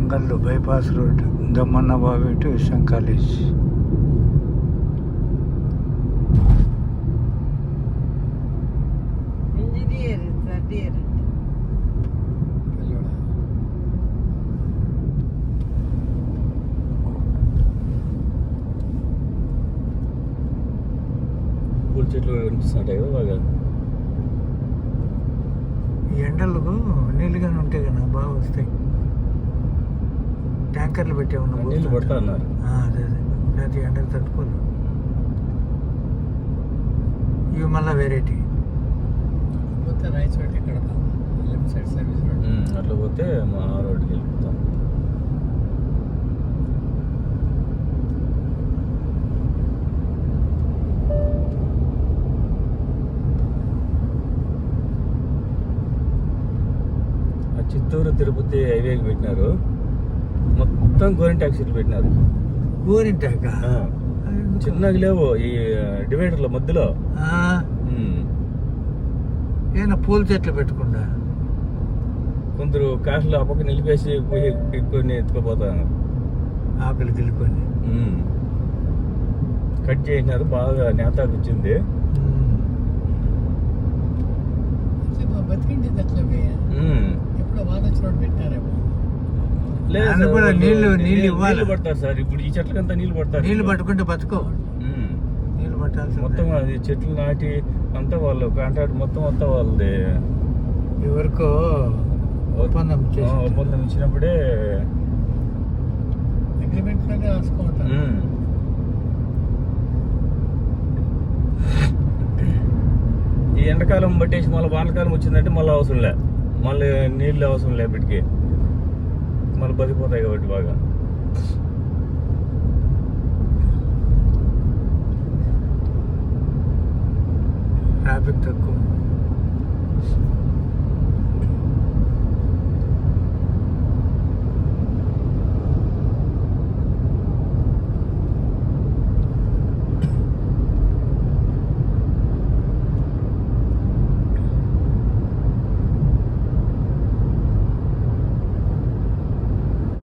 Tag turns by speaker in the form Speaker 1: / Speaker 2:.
Speaker 1: అంగళ్ళు bypass road, దమ్మన్న బావి to Vishwam college.
Speaker 2: Engineer third year.
Speaker 3: పూల చెట్లు కనిపిస్తుంటాయి కదా బాగా.
Speaker 1: ఈ ఎండలకు నీళ్ళుగానే ఉంటాయి కదా, బాగా వస్తాయి. ట్యాంకర్లు పెట్టామన్నా
Speaker 3: నీళ్ళు పడతా అన్నారు.
Speaker 1: అదే లేకపోతే ఎండకు తట్టుకోదు. ఇవి మళ్ళీ వెరైటీ.
Speaker 4: రైట్ సైడ్ ఇక్కడ లెఫ్ట్ సైడ్ సర్వీస్ రోడ్.
Speaker 3: అట్లా పోతే మా రోడ్డుకి వెళ్ళిపోతాం. చిత్తూరు తిరుపతి హైవేకి పెట్టినారు, మొత్తం గోరింగ్ ట్యాక్సీలు పెట్టినారు.
Speaker 1: గోరింటాక
Speaker 3: చిన్నగా లేవు ఈ డివైడర్ల మధ్యలో.
Speaker 1: ఏమైనా పూల చెట్లు పెట్టకుండా
Speaker 3: కొందరు కార్లు ఆ పక్క నిలిపేసి పోయి ఎక్కుని ఎత్తుకుపోతాను.
Speaker 1: ఆకలి వెళ్ళిపోయి
Speaker 3: కట్ చేసినారు, బాగా నేతాకు వచ్చింది.
Speaker 4: బతికిండి అట్లా ఎప్పుడు వాన చోటు పెట్టారేమో.
Speaker 1: లేదు కూడా నీళ్లు ఇవ్వాలి.
Speaker 3: పడతారు సార్, ఇప్పుడు ఈ చెట్లకంతా నీళ్లు పడతారు.
Speaker 1: నీళ్లు పట్టుకుంటే బతుకో. నీళ్లు పట్టాల్సి
Speaker 3: మొత్తం అది చెట్లు నాటి అంతా వాళ్ళు కాంట్రాక్ట్ మొత్తం అంతా వాళ్ళది.
Speaker 1: ఎవరికో ఒప్పందం
Speaker 3: ఇచ్చినప్పుడే
Speaker 4: అగ్రిమెంట్ లోనే రాసుకుంటారు.
Speaker 3: ఈ ఎండాకాలం పట్టేసి మళ్ళీ వానకాలం వచ్చిందంటే మళ్ళీ అవసరం లే, మళ్ళీ నీళ్ళు అవసరం లే, ఇప్పటికి మళ్ళీ బతికిపోతాయి కాబట్టి బాగా.
Speaker 1: ట్రాఫిక్ తక్కువ.